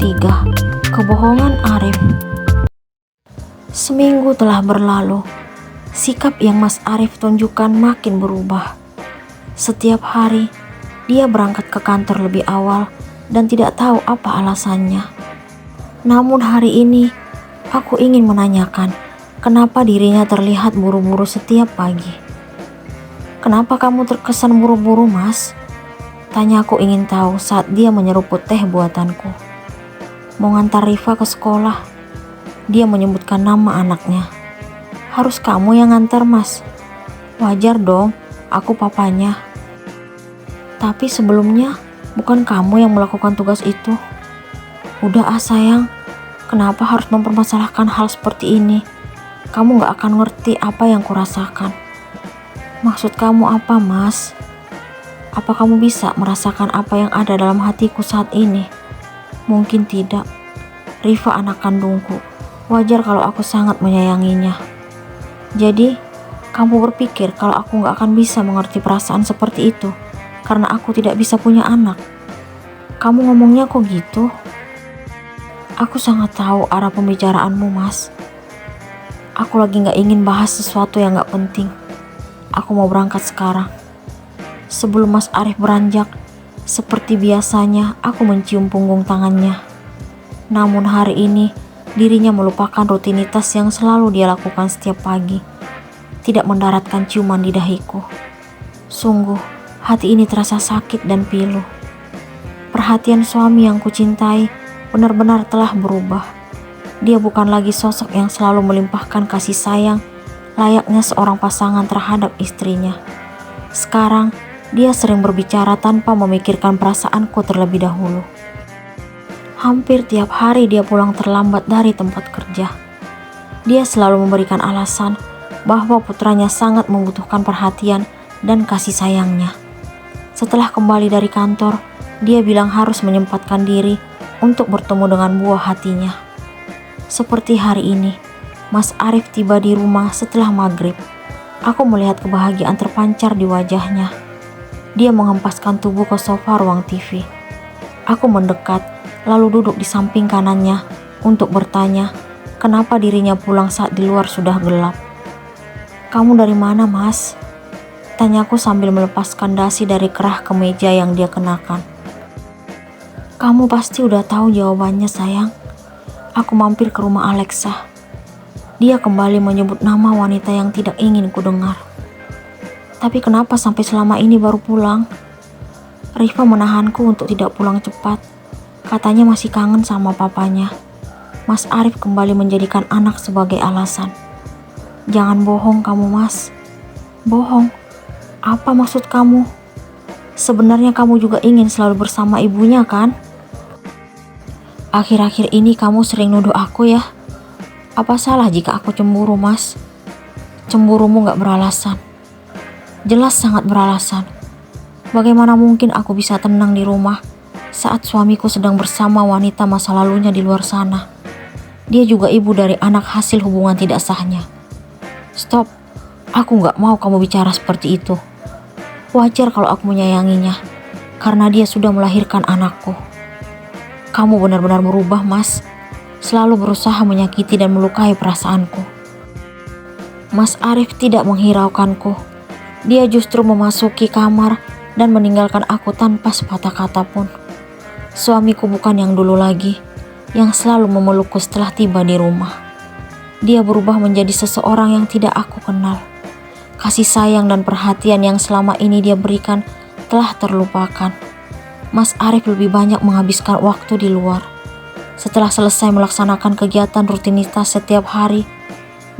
ketiga, kebohongan Arif. Seminggu telah berlalu. Sikap yang Mas Arif tunjukkan makin berubah. Setiap hari, dia berangkat ke kantor lebih awal dan tidak tahu apa alasannya. Namun hari ini, aku ingin menanyakan, kenapa dirinya terlihat buru-buru setiap pagi. "Kenapa kamu terkesan buru-buru, Mas?" tanya aku ingin tahu saat dia menyeruput teh buatanku. "Mau ngantar Riva ke sekolah." Dia menyebutkan nama anaknya. "Harus kamu yang ngantar, Mas." "Wajar dong, aku papanya." "Tapi sebelumnya bukan kamu yang melakukan tugas itu." "Udah sayang, kenapa harus mempermasalahkan hal seperti ini? Kamu gak akan ngerti apa yang kurasakan." "Maksud kamu apa, Mas? Apa kamu bisa merasakan apa yang ada dalam hatiku saat ini?" "Mungkin tidak. Riva anak kandungku. Wajar kalau aku sangat menyayanginya." "Jadi, kamu berpikir kalau aku gak akan bisa mengerti perasaan seperti itu karena aku tidak bisa punya anak?" "Kamu ngomongnya kok gitu?" "Aku sangat tahu arah pembicaraanmu, Mas. Aku lagi gak ingin bahas sesuatu yang gak penting. Aku mau berangkat sekarang." Sebelum Mas Arif beranjak, seperti biasanya aku mencium punggung tangannya. Namun hari ini, dirinya melupakan rutinitas yang selalu dia lakukan setiap pagi. Tidak mendaratkan ciuman di dahiku. Sungguh, hati ini terasa sakit dan pilu. Perhatian suami yang kucintai benar-benar telah berubah. Dia bukan lagi sosok yang selalu melimpahkan kasih sayang layaknya seorang pasangan terhadap istrinya. Sekarang, dia sering berbicara tanpa memikirkan perasaanku terlebih dahulu. Hampir tiap hari dia pulang terlambat dari tempat kerja. Dia selalu memberikan alasan bahwa putranya sangat membutuhkan perhatian dan kasih sayangnya. Setelah kembali dari kantor, dia bilang harus menyempatkan diri untuk bertemu dengan buah hatinya. Seperti hari ini, Mas Arif tiba di rumah setelah maghrib. Aku melihat kebahagiaan terpancar di wajahnya. Dia menghempaskan tubuh ke sofa ruang TV. Aku mendekat, lalu duduk di samping kanannya untuk bertanya kenapa dirinya pulang saat di luar sudah gelap. "Kamu dari mana, Mas?" tanyaku sambil melepaskan dasi dari kerah kemeja yang dia kenakan. "Kamu pasti udah tahu jawabannya, sayang. Aku mampir ke rumah Alexa." Dia kembali menyebut nama wanita yang tidak ingin kudengar. "Tapi kenapa sampai selama ini baru pulang?" "Riva menahanku untuk tidak pulang cepat. Katanya masih kangen sama papanya." Mas Arif kembali menjadikan anak sebagai alasan. "Jangan bohong kamu, Mas." "Bohong? Apa maksud kamu? Sebenarnya kamu juga ingin selalu bersama ibunya, kan?" "Akhir-akhir ini kamu sering nuduh aku ya. Apa salah jika aku cemburu, Mas?" "Cemburumu gak beralasan." "Jelas sangat beralasan. Bagaimana mungkin aku bisa tenang di rumah saat suamiku sedang bersama wanita masa lalunya di luar sana? Dia juga ibu dari anak hasil hubungan tidak sahnya." "Stop, aku gak mau kamu bicara seperti itu. Wajar kalau aku menyayanginya, karena dia sudah melahirkan anakku." "Kamu benar-benar berubah, Mas. Selalu berusaha menyakiti dan melukai perasaanku." Mas Arif tidak menghiraukanku. Dia justru memasuki kamar dan meninggalkan aku tanpa sepatah kata pun. Suamiku bukan yang dulu lagi, yang selalu memelukku setelah tiba di rumah. Dia berubah menjadi seseorang yang tidak aku kenal. Kasih sayang dan perhatian yang selama ini dia berikan telah terlupakan. Mas Arif lebih banyak menghabiskan waktu di luar. Setelah selesai melaksanakan kegiatan rutinitas setiap hari,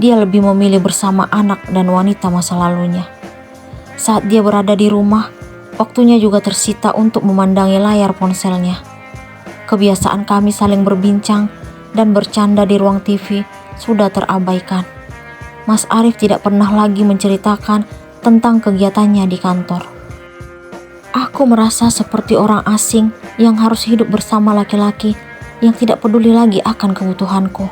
dia lebih memilih bersama anak dan wanita masa lalunya. Saat dia berada di rumah, waktunya juga tersita untuk memandangi layar ponselnya. Kebiasaan kami saling berbincang dan bercanda di ruang TV sudah terabaikan. Mas Arif tidak pernah lagi menceritakan tentang kegiatannya di kantor. Aku merasa seperti orang asing yang harus hidup bersama laki-laki yang tidak peduli lagi akan kebutuhanku.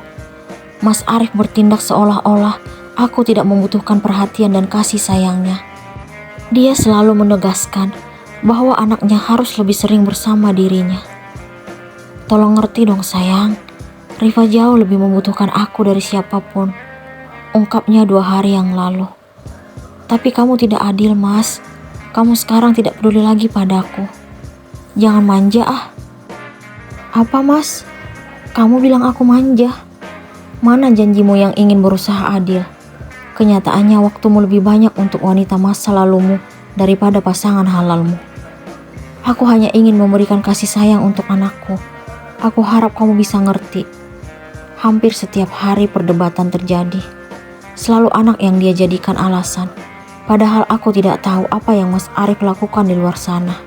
Mas Arif bertindak seolah-olah aku tidak membutuhkan perhatian dan kasih sayangnya. Dia selalu menegaskan bahwa anaknya harus lebih sering bersama dirinya. Tolong ngerti dong sayang, Rifa jauh lebih membutuhkan aku dari siapapun, ungkapnya 2 hari yang lalu. Tapi kamu tidak adil, Mas. Kamu sekarang tidak peduli lagi padaku. Jangan manja ah. Apa, Mas? Kamu bilang aku manja. Mana janjimu yang ingin berusaha adil? Kenyataannya waktumu lebih banyak untuk wanita masa lalumu daripada pasangan halalmu. Aku hanya ingin memberikan kasih sayang untuk anakku. Aku harap kamu bisa ngerti. Hampir setiap hari perdebatan terjadi. Selalu anak yang dia jadikan alasan. Padahal aku tidak tahu apa yang Mas Arif lakukan di luar sana.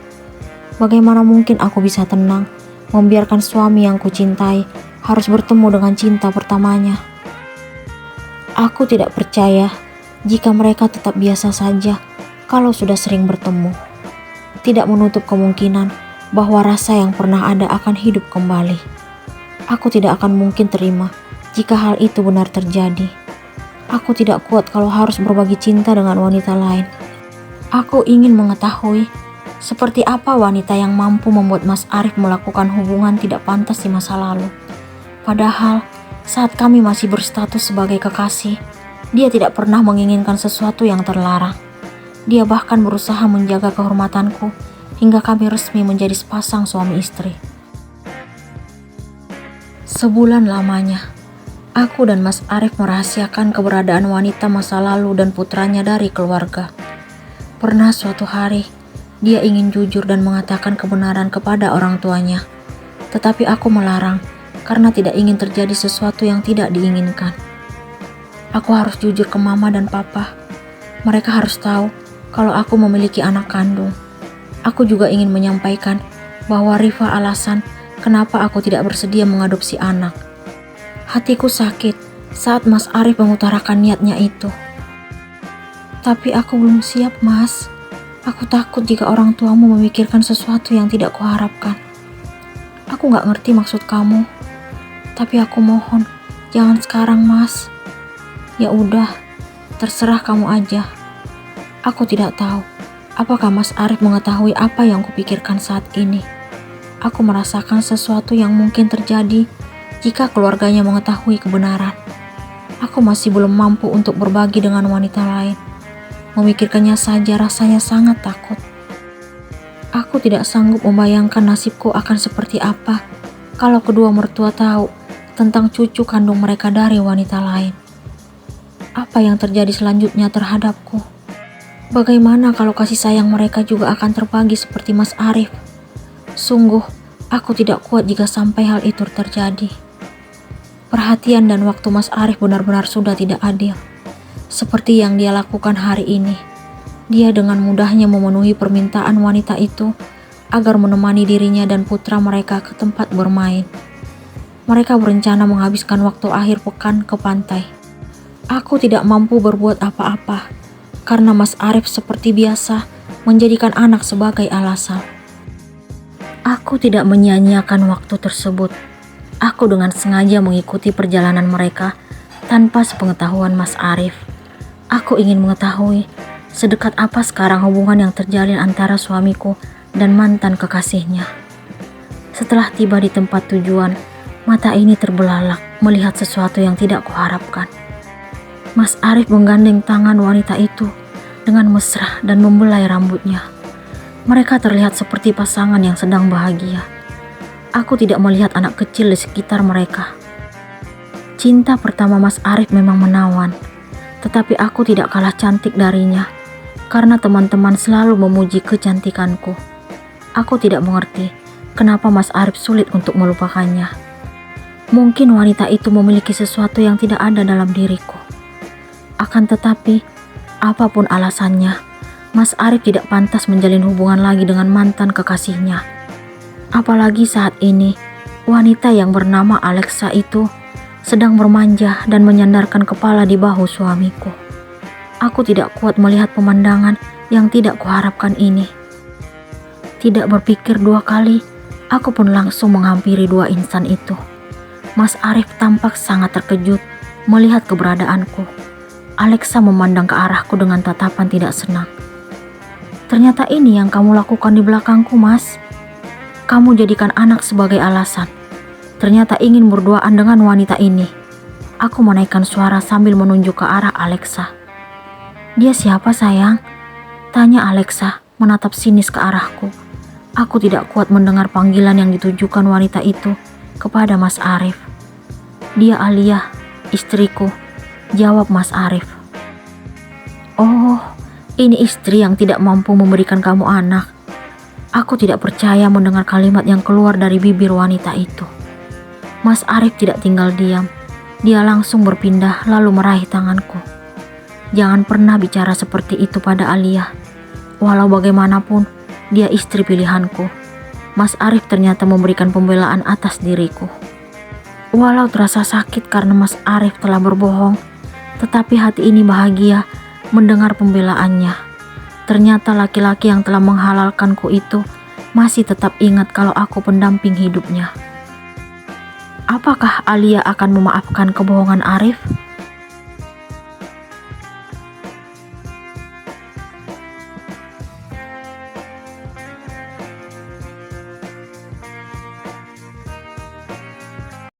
Bagaimana mungkin aku bisa tenang membiarkan suami yang kucintai harus bertemu dengan cinta pertamanya? Aku tidak percaya jika mereka tetap biasa saja kalau sudah sering bertemu. Tidak menutup kemungkinan bahwa rasa yang pernah ada akan hidup kembali. Aku tidak akan mungkin terima jika hal itu benar terjadi. Aku tidak kuat kalau harus berbagi cinta dengan wanita lain. Aku ingin mengetahui seperti apa wanita yang mampu membuat Mas Arif melakukan hubungan tidak pantas di masa lalu. Padahal saat kami masih berstatus sebagai kekasih, dia tidak pernah menginginkan sesuatu yang terlarang. Dia bahkan berusaha menjaga kehormatanku hingga kami resmi menjadi sepasang suami istri. Sebulan lamanya, aku dan Mas Arif merahasiakan keberadaan wanita masa lalu dan putranya dari keluarga. Pernah suatu hari, dia ingin jujur dan mengatakan kebenaran kepada orang tuanya. Tetapi aku melarang karena tidak ingin terjadi sesuatu yang tidak diinginkan. Aku harus jujur ke mama dan papa. Mereka harus tahu kalau aku memiliki anak kandung. Aku juga ingin menyampaikan bahwa Rifa alasan kenapa aku tidak bersedia mengadopsi anak. Hatiku sakit saat Mas Arif mengutarakan niatnya itu. Tapi aku belum siap, Mas. Aku takut jika orang tuamu memikirkan sesuatu yang tidak kuharapkan. Aku gak ngerti maksud kamu. Tapi aku mohon, jangan sekarang, Mas. Ya udah, terserah kamu aja. Aku tidak tahu apakah Mas Arif mengetahui apa yang kupikirkan saat ini. Aku merasakan sesuatu yang mungkin terjadi jika keluarganya mengetahui kebenaran. Aku masih belum mampu untuk berbagi dengan wanita lain. Memikirkannya saja rasanya sangat takut. Aku tidak sanggup membayangkan nasibku akan seperti apa kalau kedua mertua tahu tentang cucu kandung mereka dari wanita lain. Apa yang terjadi selanjutnya terhadapku? Bagaimana kalau kasih sayang mereka juga akan terbagi seperti Mas Arif? Sungguh, aku tidak kuat jika sampai hal itu terjadi. Perhatian dan waktu Mas Arif benar-benar sudah tidak adil. Seperti yang dia lakukan hari ini. Dia dengan mudahnya memenuhi permintaan wanita itu agar menemani dirinya dan putra mereka ke tempat bermain. Mereka berencana menghabiskan waktu akhir pekan ke pantai. Aku tidak mampu berbuat apa-apa karena Mas Arif seperti biasa menjadikan anak sebagai alasan. Aku tidak menyia-nyiakan waktu tersebut. Aku dengan sengaja mengikuti perjalanan mereka tanpa sepengetahuan Mas Arif. Aku ingin mengetahui sedekat apa sekarang hubungan yang terjalin antara suamiku dan mantan kekasihnya. Setelah tiba di tempat tujuan, mata ini terbelalak melihat sesuatu yang tidak kuharapkan. Mas Arif menggandeng tangan wanita itu dengan mesra dan membelai rambutnya. Mereka terlihat seperti pasangan yang sedang bahagia. Aku tidak melihat anak kecil di sekitar mereka. Cinta pertama Mas Arif memang menawan, tetapi aku tidak kalah cantik darinya karena teman-teman selalu memuji kecantikanku. Aku tidak mengerti kenapa Mas Arif sulit untuk melupakannya. Mungkin wanita itu memiliki sesuatu yang tidak ada dalam diriku. Akan tetapi, apapun alasannya, Mas Arif tidak pantas menjalin hubungan lagi dengan mantan kekasihnya. Apalagi saat ini, wanita yang bernama Alexa itu sedang bermanja dan menyandarkan kepala di bahu suamiku. Aku tidak kuat melihat pemandangan yang tidak kuharapkan ini. Tidak berpikir 2 kali, aku pun langsung menghampiri 2 insan itu. Mas Arif tampak sangat terkejut melihat keberadaanku. Alexa memandang ke arahku dengan tatapan tidak senang. Ternyata ini yang kamu lakukan di belakangku, Mas. Kamu jadikan anak sebagai alasan ternyata ingin berduaan dengan wanita ini. Aku menaikkan suara sambil menunjuk ke arah Alexa. "Dia siapa, sayang?" tanya Alexa menatap sinis ke arahku. Aku tidak kuat mendengar panggilan yang ditujukan wanita itu kepada Mas Arif. "Dia Alia, istriku," jawab Mas Arif. "Oh, ini istri yang tidak mampu memberikan kamu anak." Aku tidak percaya mendengar kalimat yang keluar dari bibir wanita itu. Mas Arif tidak tinggal diam. Dia langsung berpindah lalu meraih tanganku. "Jangan pernah bicara seperti itu pada Alia. Walau bagaimanapun, dia istri pilihanku." Mas Arif ternyata memberikan pembelaan atas diriku. Walau terasa sakit karena Mas Arif telah berbohong, tetapi hati ini bahagia mendengar pembelaannya. Ternyata laki-laki yang telah menghalalkanku itu masih tetap ingat kalau aku pendamping hidupnya. Apakah Alia akan memaafkan kebohongan Arif?